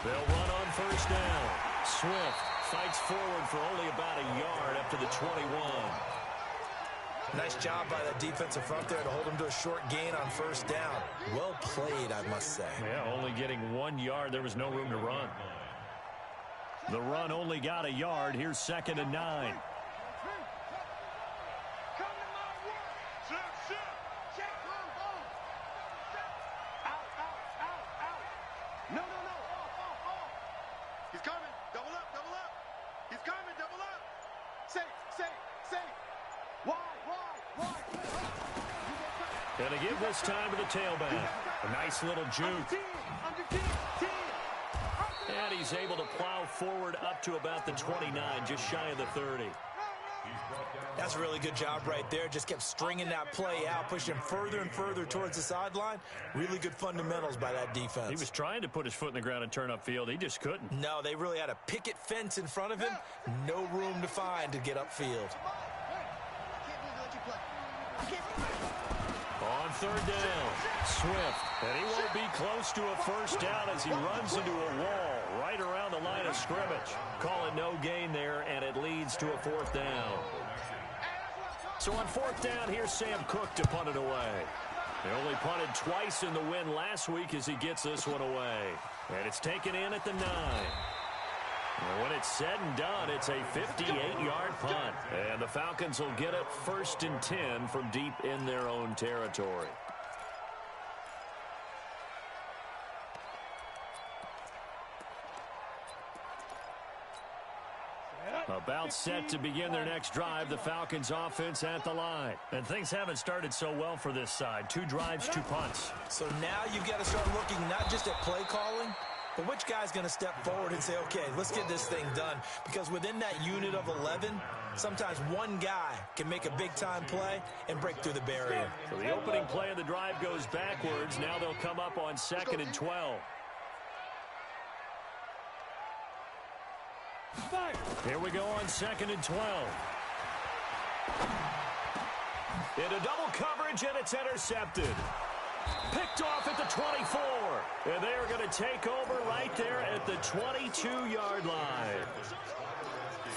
They'll run on first down. Swift fights forward for only about a yard up to the 21. Nice job by that defensive front there to hold him to a short gain on first down. Well played, I must say. Yeah, only getting 1 yard. There was no room to run. The run only got a yard. Here's 2nd and 9. Going to give this time to the tailback. A nice little juke. And he's able to plow forward up to about the 29, just shy of the 30. That's a really good job right there. Just kept stringing that play out, pushing him further and further towards the sideline. Really good fundamentals by that defense. He was trying to put his foot in the ground and turn upfield. He just couldn't. No, they really had a picket fence in front of him. No room to find to get upfield. On third down, Swift. And he won't be close to a first down as he runs into a wall right around the line of scrimmage. Call it no gain there, and it leads to a 4th down. So on 4th down, here's Sam Cook to punt it away. They only punted twice in the win last week as he gets this one away. And it's taken in at the 9. And when it's said and done, it's a 58-yard punt. And the Falcons will get it 1st and 10 from deep in their own territory. About set to begin their next drive, the Falcons offense at the line. And things haven't started so well for this side. 2 drives, 2 punts. So now you've got to start looking not just at play calling, but which guy's going to step forward and say, okay, let's get this thing done. Because within that unit of 11, sometimes one guy can make a big-time play and break through the barrier. So the opening play of the drive goes backwards. Now they'll come up on 2nd and 12. Here we go on 2nd and 12. Into double coverage, and it's intercepted. Picked off at the 24. And they are going to take over right there at the 22-yard line.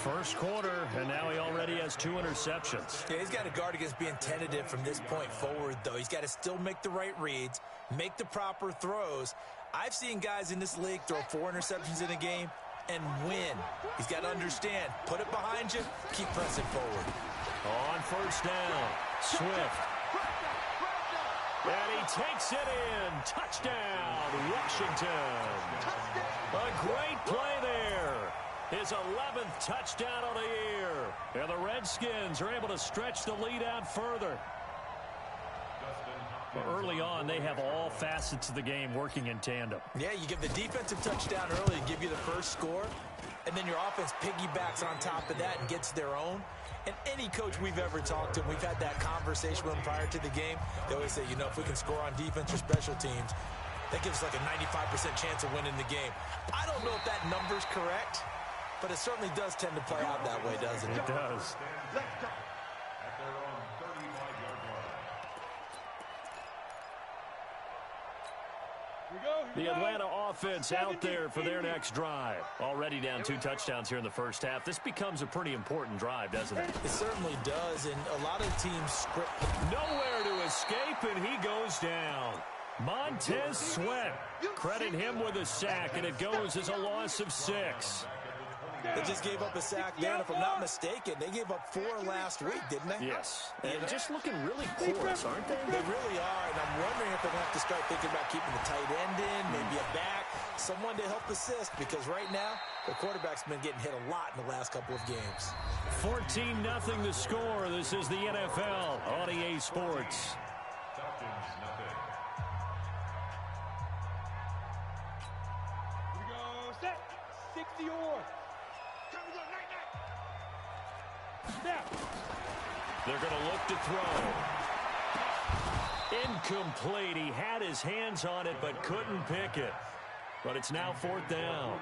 First quarter, and now he already has 2 interceptions. Yeah, he's got to guard against being tentative from this point forward, though. He's got to still make the right reads, make the proper throws. I've seen guys in this league throw 4 interceptions in a game and win. He's got to understand, put it behind you, keep pressing forward. On first down, Swift. And he takes it in. Touchdown, Washington. A great play there. His 11th touchdown of the year. And the Redskins are able to stretch the lead out further. Early on, they have all facets of the game working in tandem. Yeah, you give the defensive touchdown early to give you the first score, and then your offense piggybacks on top of that and gets their own. And any coach we've ever talked to, we've had that conversation with them prior to the game, they always say, you know, if we can score on defense or special teams, that gives us like a 95% chance of winning the game. I don't know if that number's correct, but it certainly does tend to play out that way, doesn't it? It does. The Atlanta offense out there for their next drive. Already down 2 touchdowns here in the first half. This becomes a pretty important drive, doesn't it? It certainly does, and a lot of teams script. Nowhere to escape, and he goes down. Montez Sweat. Credit him with a sack, and it goes as a loss of 6. They just gave up a sack there, and if I'm not mistaken, they gave up 4 last week, didn't they? Yes. And just looking really porous, aren't they? They really are, and I'm wondering if they're going to have to start thinking about keeping the tight end in, maybe a back, someone to help assist, because right now, the quarterback's been getting hit a lot in the last couple of games. 14-0 the score. This is the NFL on EA Sports. Here we go, set, 60 or. They're going to look to throw. Incomplete. He had his hands on it but couldn't pick it. But it's now 4th down.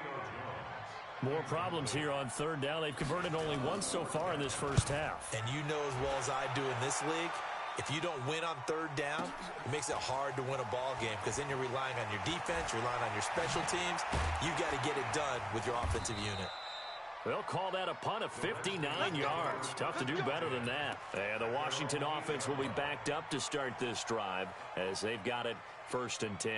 More problems here on 3rd down. They've converted only once so far in this first half. And you know as well as I do in this league, If you don't win on third down, it makes it hard to win a ball game because then you're relying on your defense, you're relying on your special teams. You've got to get it done with your offensive unit. They'll call that a punt of 59 yards. Tough to do better than that. And the Washington offense will be backed up to start this drive as they've got it 1st and 10.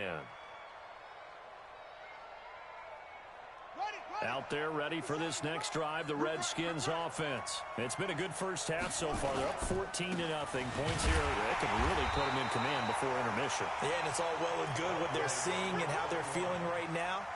Out there ready for this next drive, the Redskins offense. It's been a good first half so far. They're up 14-0. Points here that can really put them in command before intermission. Yeah, and it's all well and good what they're seeing and how they're feeling right now.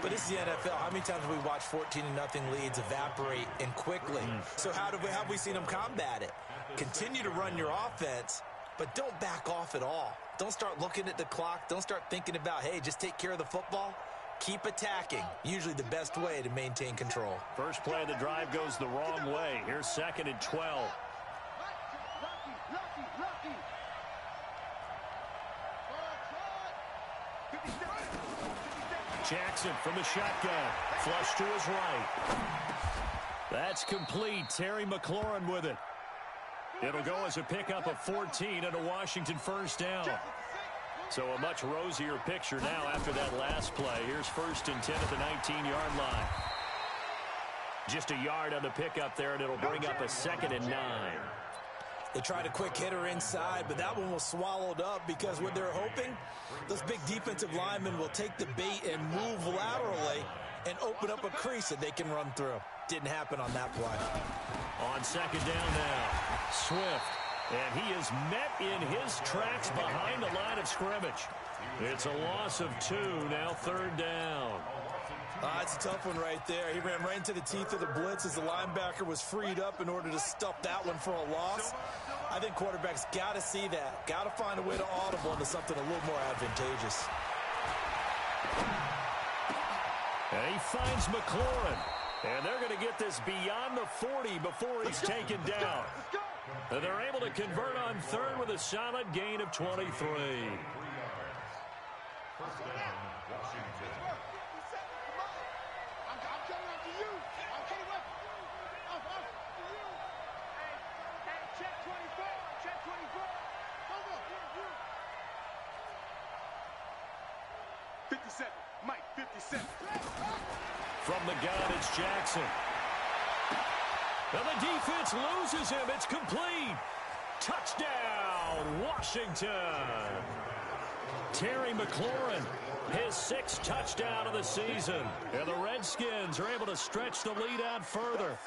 But this is the NFL. How many times have we watched 14-0 leads evaporate and quickly? So how have we seen them combat it? Continue to run your offense, but don't back off at all. Don't start looking at the clock. Don't start thinking about, hey, just take care of the football. Keep attacking. Usually the best way to maintain control. First play of the drive goes the wrong way. Here's 2nd and 12. Jackson from the shotgun. Flush to his right. That's complete. Terry McLaurin with it. It'll go as a pickup of 14 and a Washington first down. So a much rosier picture now after that last play. Here's 1st and 10 at the 19-yard line. Just a yard on the pickup there, and it'll bring up a 2nd and 9. They tried a quick hitter inside, but that one was swallowed up because what they're hoping, those big defensive linemen will take the bait and move laterally and open up a crease that they can run through. Didn't happen on that play. On 2nd down now, Swift. And he is met in his tracks behind the line of scrimmage. It's a loss of 2, now 3rd down. It's a tough one right there. He ran right into the teeth of the blitz as the linebacker was freed up in order to stuff that one for a loss. I think quarterbacks got to see that. Got to find a way to audible into something a little more advantageous. And he finds McLaurin. And they're going to get this beyond the 40 before he's taken down. And they're able to convert on 3rd with a solid gain of 23. Mike, 57. From the gun, it's Jackson. And the defense loses him. It's complete. Touchdown, Washington. Terry McLaurin, his 6th touchdown of the season. And the Redskins are able to stretch the lead out further.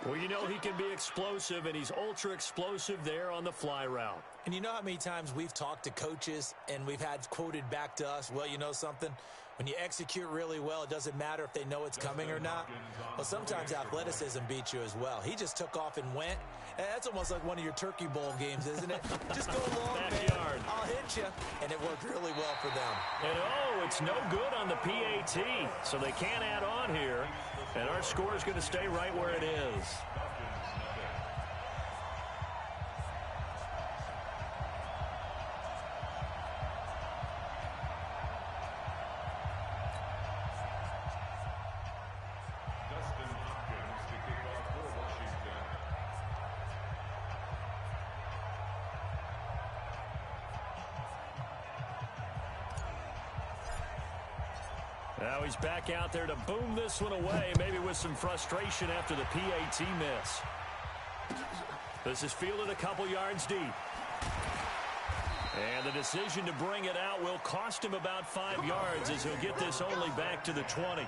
Well, you know he can be explosive, and he's ultra explosive there on the fly route. And you know how many times we've talked to coaches and we've had quoted back to us, well, you know something? When you execute really well, it doesn't matter if they know it's coming or not. Well, sometimes athleticism beats you as well. He just took off and went. And that's almost like one of your Turkey Bowl games, isn't it? Just go along, man. I'll hit you. And it worked really well for them. And, it's no good on the PAT, so they can't add on here. And our score is going to stay right where it is. Now he's back out there to boom this one away, maybe with some frustration after the PAT miss. This is fielded a couple yards deep. And the decision to bring it out will cost him about 5 yards as he'll get this only back to the 20.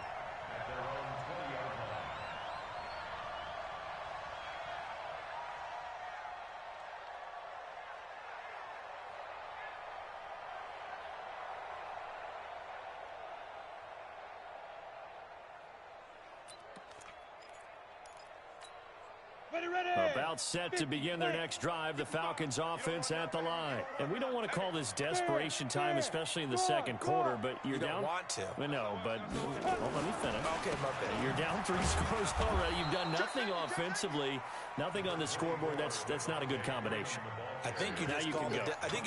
About set to begin their next drive, the Falcons offense at the line. And we don't want to call this desperation time, especially in the second quarter, but you're down. You don't want to. No, but let me finish. Okay, my bad. You're down 3 scores already. You've done nothing offensively, nothing on the scoreboard. That's not a good combination. I think you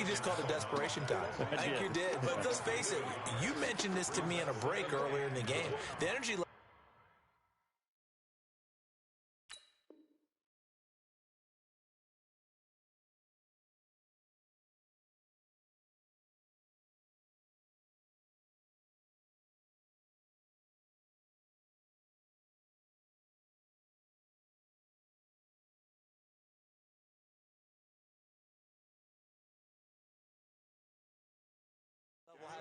just called it desperation time. I think you did. But let's face it, you mentioned this to me in a break earlier in the game. The energy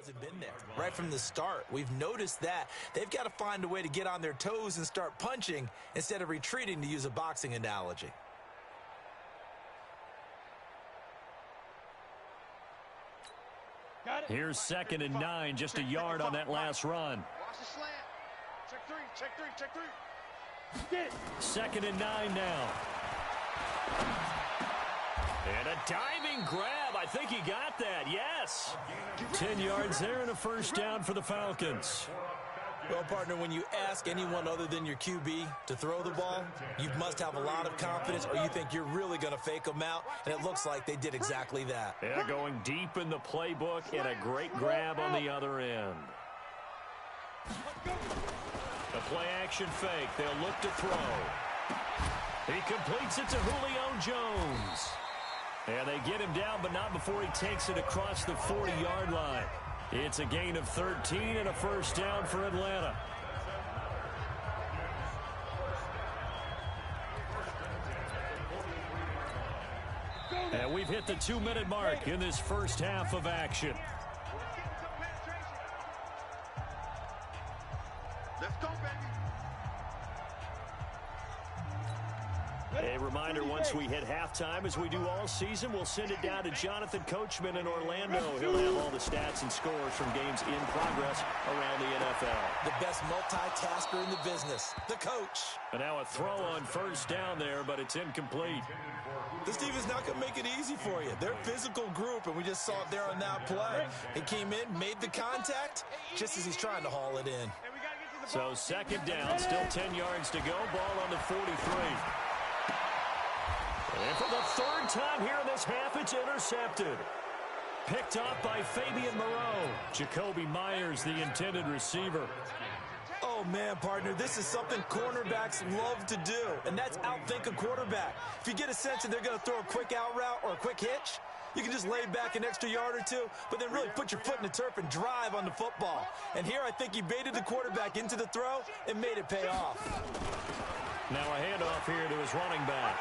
hasn't been there. Right from the start, we've noticed that. They've got to find a way to get on their toes and start punching instead of retreating, to use a boxing analogy. Here's 2nd and 9, just a yard on that last run. Watch the slant. Check three, check three, check three. 2nd and 9 now. And a diving grab. I think he got that. Yes. 10 yards there and a first down for the Falcons. Well, partner, when you ask anyone other than your QB to throw the ball, you must have a lot of confidence, or you think you're really going to fake them out, and it looks like they did exactly that. Yeah, going deep in the playbook and a great grab on the other end. A play-action fake. They'll look to throw. He completes it to Julio Jones. And they get him down, but not before he takes it across the 40-yard line. It's a gain of 13 and a first down for Atlanta. And we've hit the 2-minute mark in this first half of action. Let's go, baby. A reminder, once we hit halftime, as we do all season, we'll send it down to Jonathan Coachman in Orlando. He'll have all the stats and scores from games in progress around the NFL. The best multitasker in the business, the coach. And now a throw on first down there, but it's incomplete. This team is not going to make it easy for you. They're a physical group, and we just saw it there on that play. He came in, made the contact, just as he's trying to haul it in. So 2nd down, still 10 yards to go. Ball on the 43. And for the 3rd time here in this half, it's intercepted. Picked off by Fabian Moreau. Jacoby Myers, the intended receiver. Oh, man, partner, this is something cornerbacks love to do, and that's outthink a quarterback. If you get a sense that they're going to throw a quick out route or a quick hitch, you can just lay back an extra yard or two, but then really put your foot in the turf and drive on the football. And here I think he baited the quarterback into the throw and made it pay off. Now a handoff here to his running back.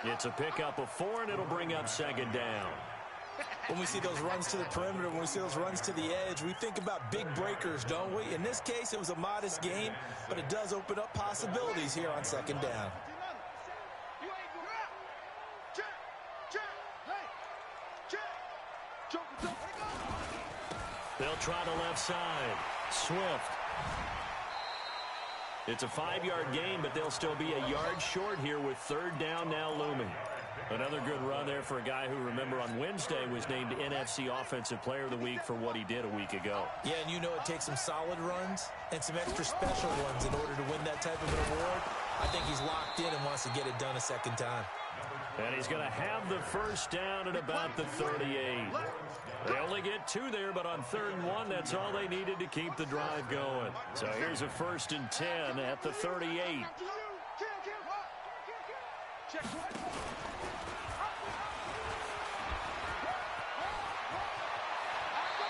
It's a pickup of 4, and it'll bring up 2nd down. When we see those runs to the perimeter, when we see those runs to the edge, we think about big breakers, don't we? In this case, it was a modest gain, but it does open up possibilities here on 2nd down. They'll try the left side. Swift. It's a 5-yard gain, but they'll still be a yard short here with 3rd down now looming. Another good run there for a guy who, remember, on Wednesday was named NFC Offensive Player of the Week for what he did a week ago. Yeah, and you know it takes some solid runs and some extra special ones in order to win that type of an award. I think he's locked in and wants to get it done a 2nd time. And he's going to have the first down at about the 38. They only get 2 there, but on 3rd and 1, that's all they needed to keep the drive going. So here's a 1st and 10 at the 38.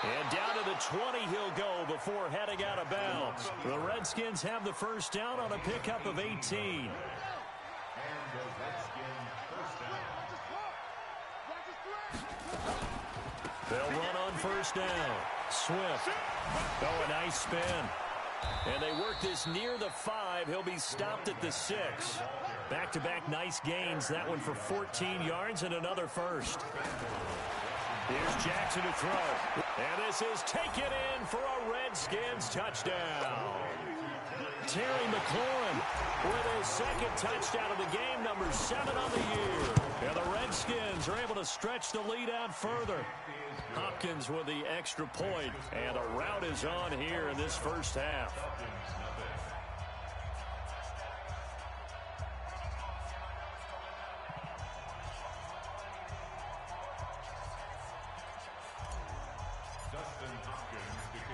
And down to the 20 he'll go before heading out of bounds. The Redskins have the first down on a pickup of 18. They'll run on first down. Swift. Oh, a nice spin. And they work this near the 5. He'll be stopped at the 6. Back-to-back nice gains. That one for 14 yards and another first. Here's Jackson to throw. And this is taken in for a Redskins touchdown. Terry McLaurin with his 2nd touchdown of the game, number 7 on the year. And the Redskins are able to stretch the lead out further. Hopkins with the extra point, and a rout is on here in this first half.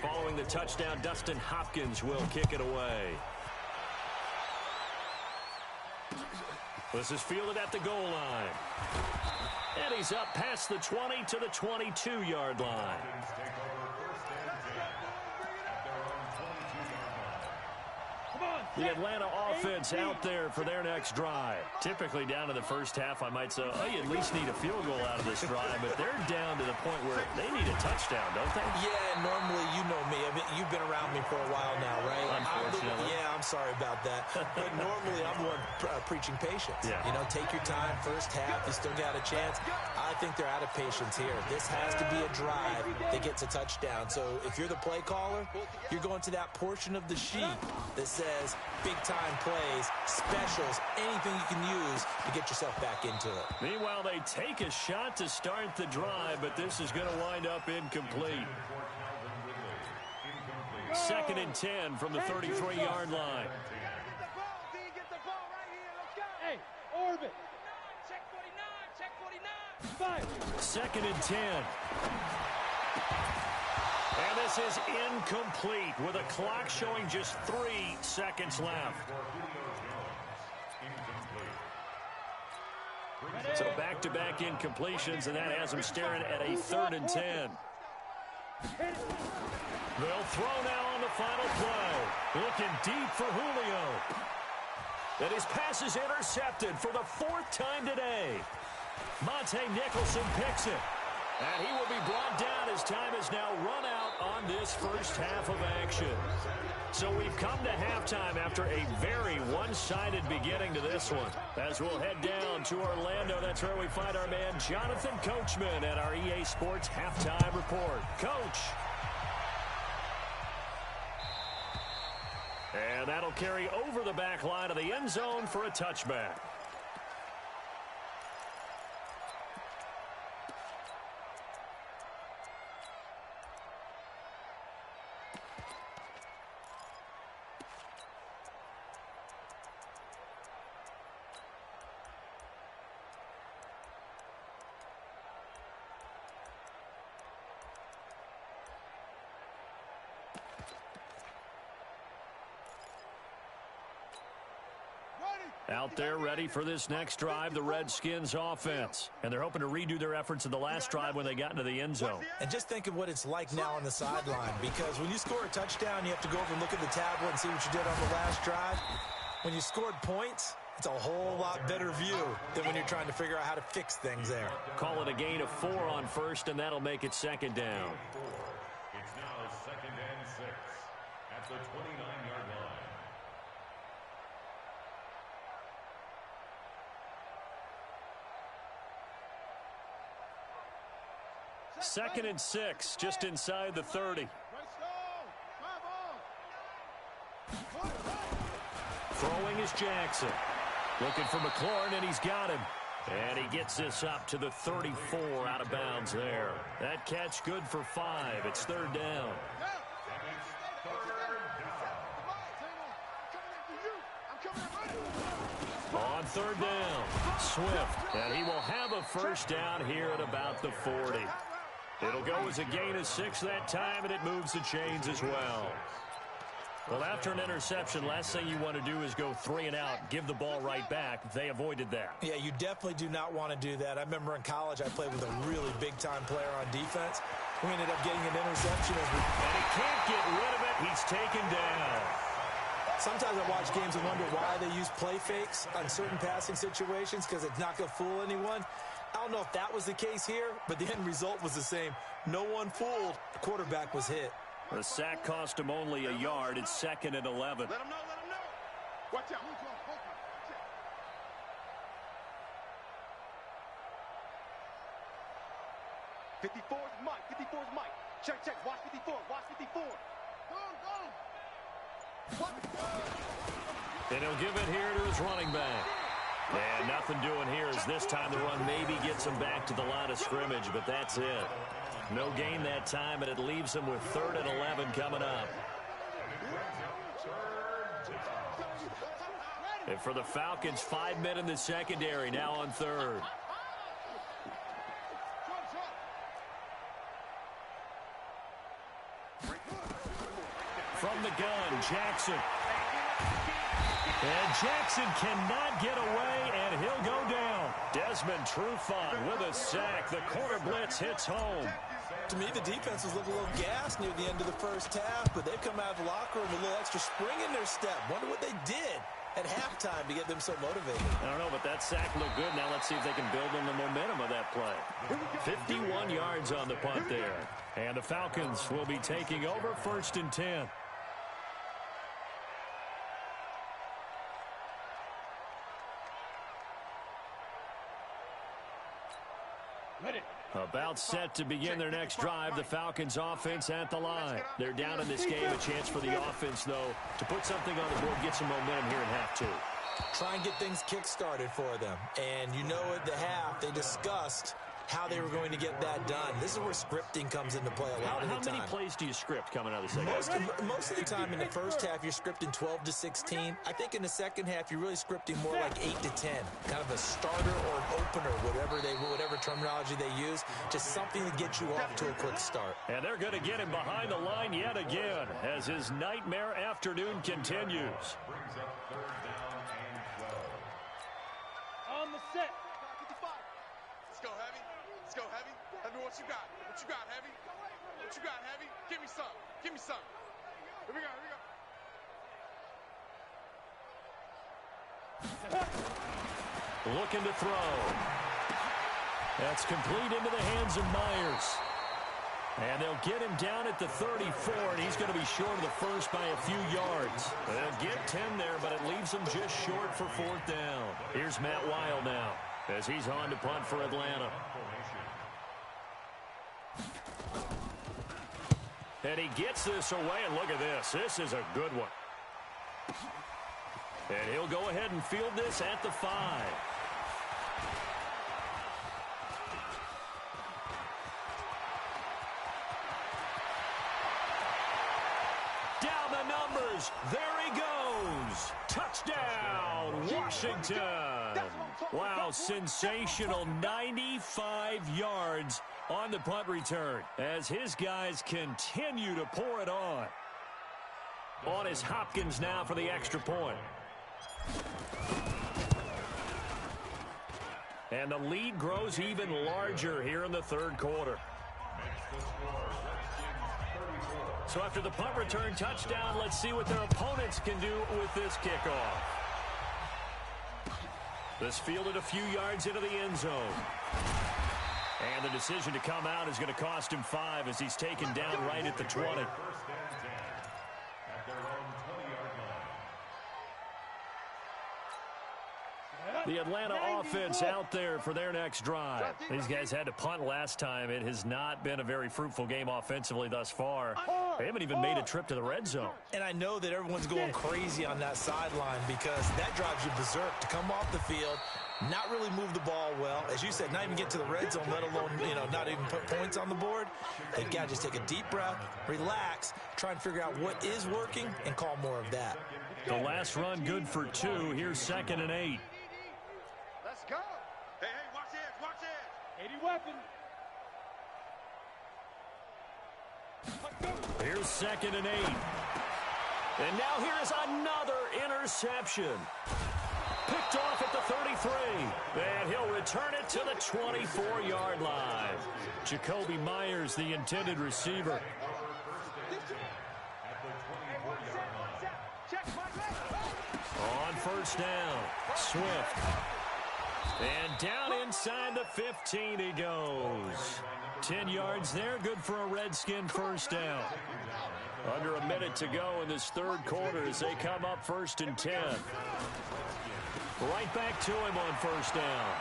Following the touchdown, Dustin Hopkins will kick it away. This is fielded at the goal line. And he's up past the 20 to the 22-yard line. The Atlanta offense out there for their next drive. Typically down to the first half, I might say, oh, you at least need a field goal out of this drive, but they're down to the point where they need a touchdown, don't they? Yeah, normally, you know me. I mean, you've been around me for a while now, right? Unfortunately. I'm sorry about that. But normally, I'm the one preaching patience. Yeah. You know, take your time, first half, you still got a chance. I think they're out of patience here. This has to be a drive that gets a touchdown. So if you're the play caller, you're going to that portion of the sheet that says big-time plays, specials, anything you can use to get yourself back into it. Meanwhile, they take a shot to start the drive, but this is going to wind up incomplete. 2nd and 10 from the 33-yard line. Get the ball right here. Let's go. Hey, orbit. Check 49. Check 49. 2nd and 10. And this is incomplete with a clock showing just 3 seconds left. So back-to-back incompletions, and that has them staring at a 3rd and 10. They'll throw now on the final play. Looking deep for Julio. And his pass is intercepted for the 4th time today. Monte Nicholson picks it. And he will be brought down as time has now run out on this first half of action. So we've come to halftime after a very one-sided beginning to this one. As we'll head down to Orlando, that's where we find our man Jonathan Coachman at our EA Sports Halftime Report. Coach. And that'll carry over the back line of the end zone for a touchback. Out there ready for this next drive, the Redskins offense. And they're hoping to redo their efforts in the last drive when they got into the end zone. And just think of what it's like now on the sideline, because when you score a touchdown, you have to go over and look at the tablet and see what you did on the last drive. When you scored points, it's a whole lot better view than when you're trying to figure out how to fix things there. Call it a gain of 4 on first, and that'll make it 2nd down. It's now 2nd and 6 at the 29-yard line. 2nd and 6, just inside the 30. Throwing is Jackson. Looking for McLaurin, and he's got him. And he gets this up to the 34 out of bounds there. That catch good for 5. It's 3rd down. On 3rd down, Swift. And he will have a first down here at about the 40. It'll go as a gain of 6 that time, and it moves the chains as well. Well, after an interception, last thing you want to do is go 3 and out, give the ball right back. They avoided that. Yeah, you definitely do not want to do that. I remember in college I played with a really big-time player on defense. We ended up getting an interception. And he can't get rid of it. He's taken down. Sometimes I watch games and wonder why they use play fakes on certain passing situations, because it's not going to fool anyone. I don't know if that was the case here, but the end result was the same. No one fooled. The quarterback was hit. The sack cost him only a yard. It's 2nd and 11. Let him know. Watch out. 54 is Mike. 54 is Mike. Check. Watch 54. Watch 54. Go. And he'll give it here to his running back. And nothing doing here as this time the run maybe gets him back to the line of scrimmage, but that's it. No gain that time, and it leaves him with 3rd and 11 coming up. And for the Falcons, 5 men in the secondary, now on 3rd. From the gun, Jackson. And Jackson cannot get away, and he'll go down. Desmond Trufant with a sack. The corner blitz hits home. To me, the defense was looking a little gassed near the end of the first half, but they've come out of the locker room with a little extra spring in their step. Wonder what they did at halftime to get them so motivated. I don't know, but that sack looked good. Now let's see if they can build on the momentum of that play. 51 yards on the punt there. And the Falcons will be taking over 1st and 10. About set to begin their next drive. The Falcons offense at the line. They're down in this game. A chance for the offense, though, to put something on the board, get some momentum here in half two. Try and get things kick-started for them. And you know at the half, they discussed how they were going to get that done. This is where scripting comes into play a lot of the time. How many plays do you script coming out of the second half? Most of the time in the first half, you're scripting 12 to 16. I think in the second half, you're really scripting more like 8 to 10. Kind of a starter or an opener, whatever terminology they use. Just something to get you off to a quick start. And they're going to get him behind the line yet again as his nightmare afternoon continues. On the set. Let's go, Heavy. Let's go, Heavy. Heavy, what you got? What you got, Heavy? What you got, Heavy? Give me some. Give me some. Here we go, here we go. Looking to throw. That's complete into the hands of Myers. And they'll get him down at the 34, and he's going to be short of the first by a few yards. They'll get 10 there, but it leaves them just short for 4th down. Here's Matt Weil now as he's on to punt for Atlanta. And he gets this away, and look at this. This is a good one. And he'll go ahead and field this at the 5. Down the numbers. There he goes. Touchdown, Washington. Wow, sensational 95 yards on the punt return as his guys continue to pour it on. On is Hopkins now for the extra point. And the lead grows even larger here in the third quarter. So after the punt return touchdown, let's see what their opponents can do with this kickoff. This fielded a few yards into the end zone. And the decision to come out is going to cost him 5 as he's taken down right at the 20. The Atlanta offense out there for their next drive. These guys had to punt last time. It has not been a very fruitful game offensively thus far. They haven't even made a trip to the red zone. And I know that everyone's going crazy on that sideline because that drives you berserk to come off the field, not really move the ball well. As you said, not even get to the red zone, let alone, not even put points on the board. They've got to just take a deep breath, relax, try and figure out what is working, and call more of that. The last run good for 2. Here's 2nd and 8. Let's go. Hey, watch it, watch it. 80 weapon. Here's 2nd and 8. And now here's another interception. Picked off at the 33. And he'll return it to the 24-yard line. Jacoby Myers, the intended receiver. On 1st down, Swift. And down inside the 15 he goes. 10 yards there, good for a Redskin 1st down. Under a minute to go in this third quarter as they come up 1st and 10. Right back to him on 1st down.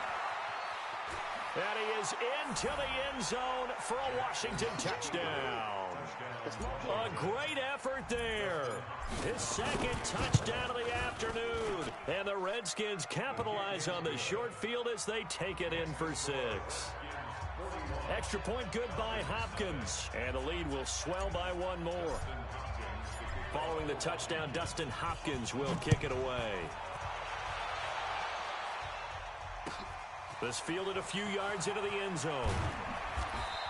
And he is into the end zone for a Washington touchdown. A great effort there. His 2nd touchdown of the afternoon. And the Redskins capitalize on the short field as they take it in for 6. Extra point good by Hopkins. And the lead will swell by 1 more. Following the touchdown, Dustin Hopkins will kick it away. This fielded a few yards into the end zone.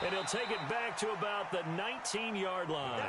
And he'll take it back to about the 19-yard line.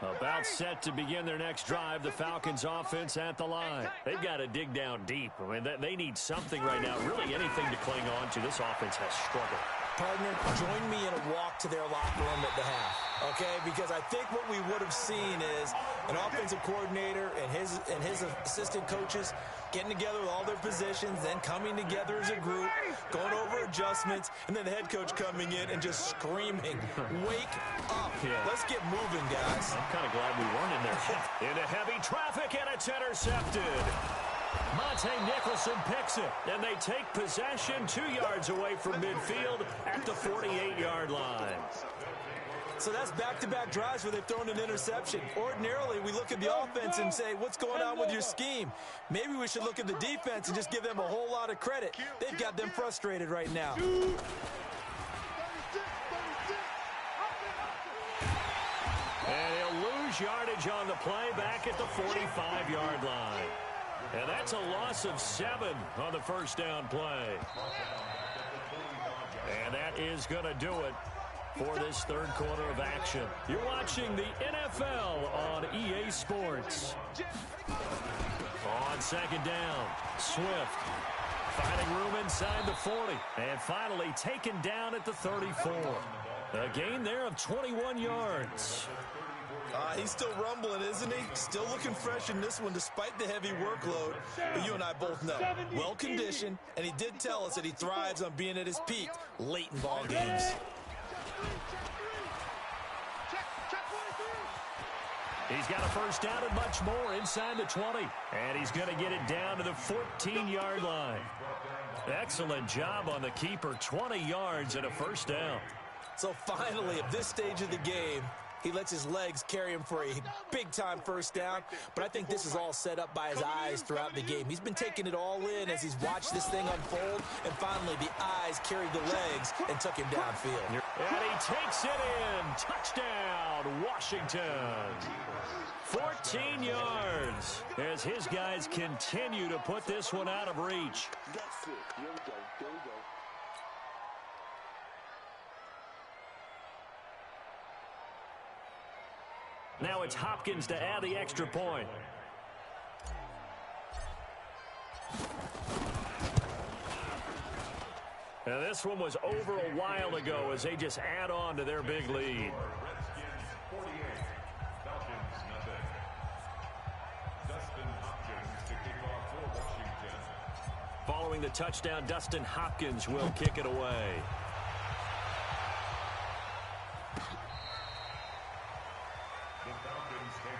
About set to begin their next drive, the Falcons offense at the line. They've got to dig down deep. I mean, they need something right now, really anything to cling on to. This offense has struggled. Partner, join me in a walk to their locker room at the half, okay? Because I think what we would have seen is an offensive coordinator and his assistant coaches getting together with all their positions, then coming together as a group, going over adjustments, and then the head coach coming in and just screaming, wake up. Yeah. Let's get moving, guys. I'm kind of glad we weren't in there. Into heavy traffic, and it's intercepted. Monte Nicholson picks it, and they take possession 2 yards away from midfield at the 48-yard line. So that's back-to-back drives where they've thrown an interception. Ordinarily, we look at the offense and say, what's going on with your scheme? Maybe we should look at the defense and just give them a whole lot of credit. They've got them frustrated right now. And he'll lose yardage on the play back at the 45-yard line. And that's a loss of 7 on the first down play. And that is going to do it for this third quarter of action. You're watching the NFL on EA Sports. On second down, Swift finding room inside the 40. And finally taken down at the 34. A gain there of 21 yards. He's still rumbling, isn't he? Still looking fresh in this one despite the heavy workload. But you and I both know, well-conditioned, and he did tell us that he thrives on being at his peak late in ball games. He's got a first down and much more inside the 20. And he's going to get it down to the 14-yard line. Excellent job on the keeper. 20 yards and a first down. So finally, at this stage of the game, he lets his legs carry him for a big-time first down, but I think this is all set up by his eyes throughout the game. He's been taking it all in as he's watched this thing unfold, and finally the eyes carried the legs and took him downfield. And he takes it in. Touchdown, Washington. 14 yards as his guys continue to put this one out of reach. That's it. Here we go. There we go. Now it's Hopkins to add the extra point. And this one was over a while ago as they just add on to their big lead. Following the touchdown, Dustin Hopkins will kick it away.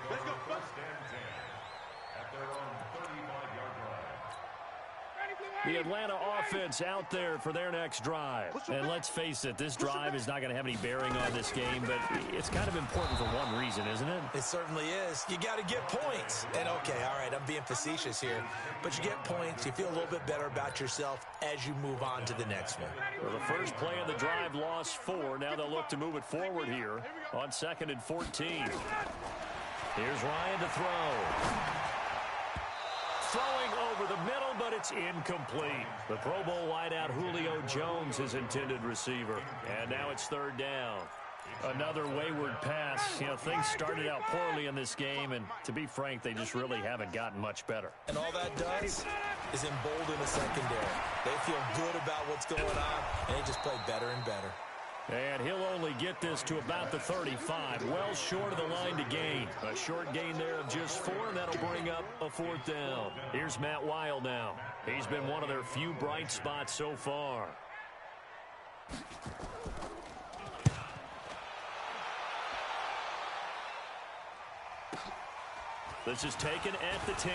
Let's go, first and 10 at their own 35-yard line. The Atlanta offense out there for their next drive. And let's face it, this drive is not going to have any bearing on this game, but it's kind of important for one reason, isn't it? It certainly is. You got to get points. And okay, all right, I'm being facetious here, but you get points, you feel a little bit better about yourself as you move on to the next one. Well, the first play of the drive lost 4. Now they'll look to move it forward here on 2nd and 14. Here's Ryan to throw. Throwing over the middle, but it's incomplete. The Pro Bowl wideout Julio Jones, his intended receiver. And now it's 3rd down. Another wayward pass. You know, things started out poorly in this game, and to be frank, they just really haven't gotten much better. And all that does is embolden the secondary. They feel good about what's going on, and they just play better and better. And he'll only get this to about the 35, well short of the line to gain. A short gain there of just 4, and that'll bring up a 4th down. Here's Matt Weil now. He's been one of their few bright spots so far. This is taken at the 10.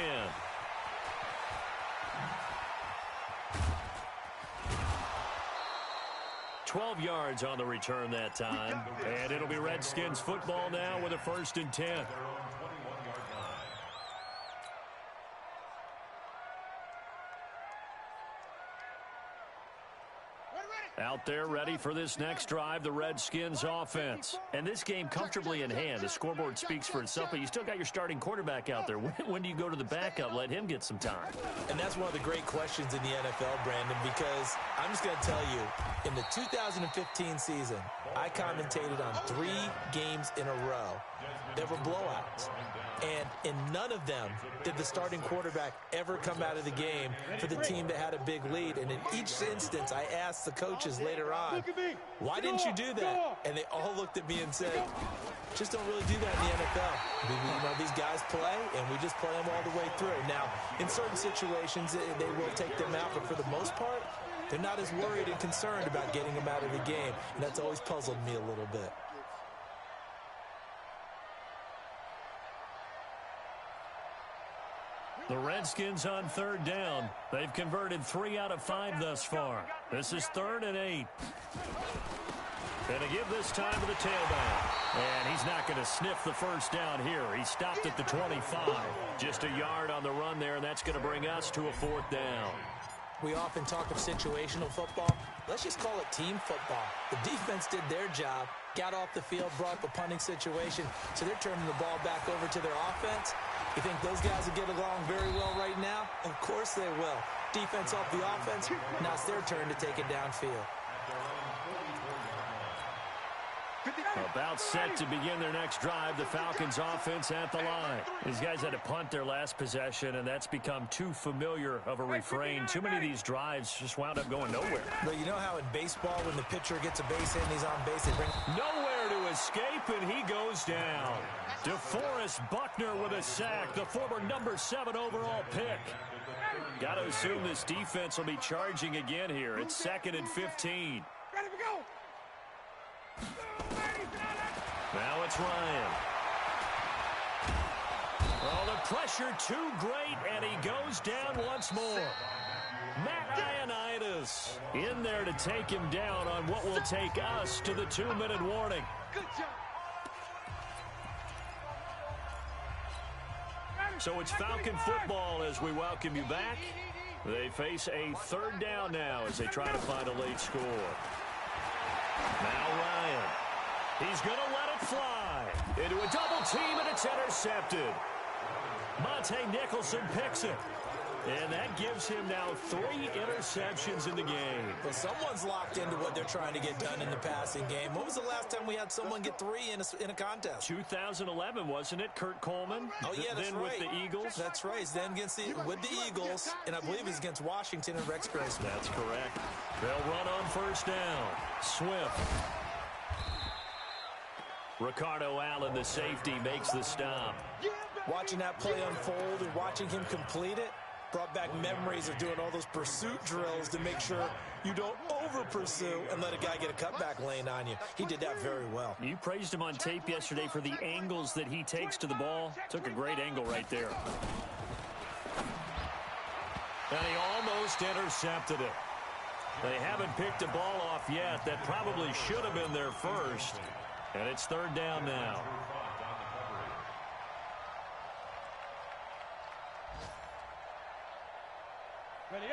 $12 yards on the return that time. And it'll be Redskins football now with a 1st and 10. Out there ready for this next drive, the Redskins offense. And this game comfortably in hand. The scoreboard speaks for itself, but you still got your starting quarterback out there. When do you go to the backup, let him get some time? And that's one of the great questions in the NFL, Brandon, because I'm just going to tell you, in the 2015 season, I commentated on 3 games in a row there were blowouts. And in none of them did the starting quarterback ever come out of the game for the team that had a big lead. And in each instance, I asked the coaches later on, why didn't you do that? And they all looked at me and said, just don't really do that in the NFL. These guys play, and we just play them all the way through. Now, in certain situations, they will take them out, but for the most part, they're not as worried and concerned about getting them out of the game. And that's always puzzled me a little bit. The Redskins on third down. They've converted 3 out of 5 thus far. This is 3rd and 8. And to give this time to the tailback. And he's not going to sniff the first down here. He stopped at the 25. Just a yard on the run there, and that's going to bring us to a 4th down. We often talk of situational football. Let's just call it team football. The defense did their job, got off the field, brought up a punting situation, so they're turning the ball back over to their offense. You think those guys will get along very well right now? Of course they will. Defense off the offense, now it's their turn to take it downfield. About set to begin their next drive, the Falcons offense at the line. These guys had to punt their last possession, and that's become too familiar of a refrain. Too many of these drives just wound up going nowhere. But you know how in baseball, when the pitcher gets a base hit and he's on base, they bring... Nowhere to escape, and he goes down. DeForest Buckner with a sack, the former number 7 overall pick. Got to assume this defense will be charging again here. It's 2nd and 15. Ready to go. Now it's Ryan. Oh, the pressure too great, and he goes down once more. Matt Ioannidis in there to take him down on what will take us to the 2-minute warning. Good job. So it's Falcon football as we welcome you back. They face a 3rd down now as they try to find a late score. Now Ryan. He's going to let it fly into a double team, and it's intercepted. Monte Nicholson picks it. And that gives him now 3 interceptions in the game. Well, someone's locked into what they're trying to get done in the passing game. When was the last time we had someone get 3 in a contest? 2011, wasn't it? Kurt Coleman? Oh, yeah, that's then right. With the Eagles? That's right. Then with the Eagles, and I believe it's against Washington and Rex Grossman. That's correct. They'll run on 1st down. Swift. Ricardo Allen, the safety, makes the stop. Watching that play unfold and watching him complete it brought back memories of doing all those pursuit drills to make sure you don't over-pursue and let a guy get a cutback lane on you. He did that very well. You praised him on tape yesterday for the angles that he takes to the ball. Took a great angle right there. And he almost intercepted it. They haven't picked a ball off yet. That probably should have been their first. And it's 3rd down now.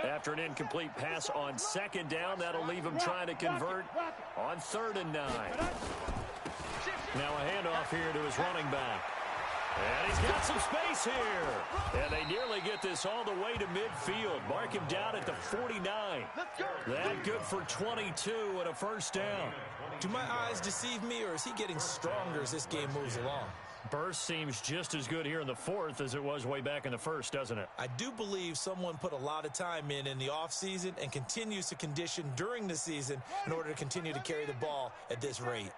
After an incomplete pass on 2nd down, that'll leave him trying to convert on 3rd and 9. Now a handoff here to his running back. And he's got some space here. And they nearly get this all the way to midfield. Mark him down at the 49. That good for 22 and a 1st down. Do my eyes deceive me, or is he getting stronger as this game moves along? Burst seems just as good here in the 4th as it was way back in the 1st, doesn't it? I do believe someone put a lot of time in the offseason and continues to condition during the season in order to continue to carry the ball at this rate.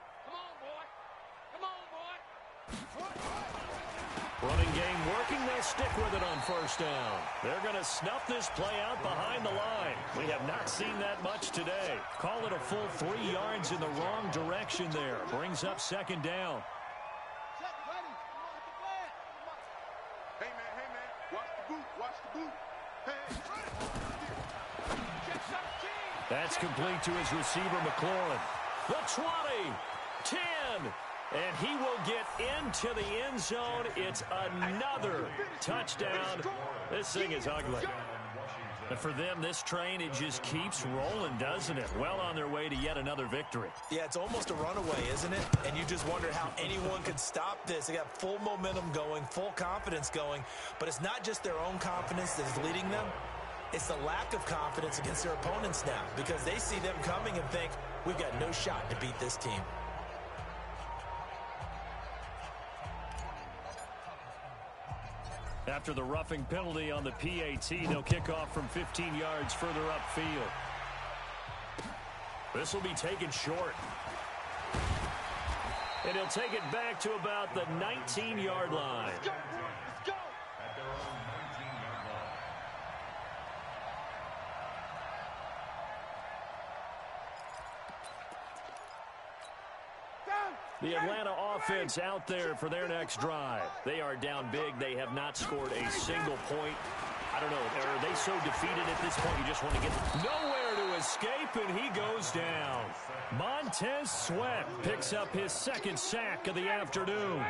Running game working. They'll stick with it on 1st down. They're going to snuff this play out behind the line. We have not seen that much today. Call it a full 3 yards in the wrong direction there. Brings up 2nd down. Hey, man. Watch the boot. Hey. That's complete to his receiver, McLaurin. The 20, 10, and he will get into the end zone. It's another touchdown. This thing is ugly. And for them, this train, it just keeps rolling, doesn't it? Well on their way to yet another victory. Yeah, it's almost a runaway, isn't it? And you just wonder how anyone could stop this. They got full momentum going, full confidence going. But it's not just their own confidence that's leading them. It's the lack of confidence against their opponents now, because they see them coming and think, we've got no shot to beat this team. After the roughing penalty on the PAT, they'll kick off from 15 yards further upfield. This will be taken short. And he'll take it back to about the 19-yard line. Let's go, let's go. At their own 19-yard line. The Atlanta offense out there for their next drive. They are down big. They have not scored a single point. I don't know. Are they so defeated at this point you just want to get nowhere to escape, and he goes down. Montez Sweat picks up his second sack of the afternoon.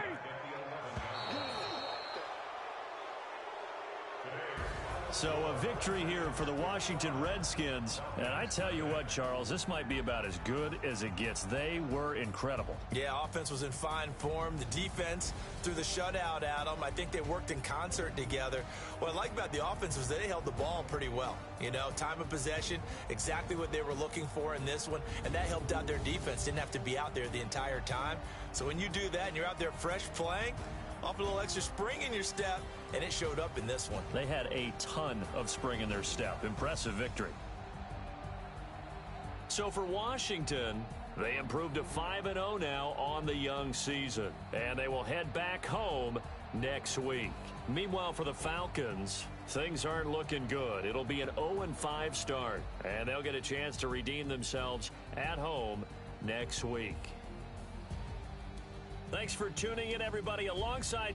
So a victory here for the Washington Redskins. And I tell you what, Charles, this might be about as good as it gets. They were incredible. Yeah, offense was in fine form. The defense threw the shutout at them. I think they worked in concert together. What I like about the offense was they held the ball pretty well. You know, time of possession, exactly what they were looking for in this one. And that helped out their defense. Didn't have to be out there the entire time. So when you do that and you're out there fresh playing, off a little extra spring in your step, and it showed up in this one. They had a ton of spring in their step. Impressive victory. So for Washington, they improved to 5-0 now on the young season. And they will head back home next week. Meanwhile, for the Falcons, things aren't looking good. It'll be an 0-5 start. And they'll get a chance to redeem themselves at home next week. Thanks for tuning in, everybody, alongside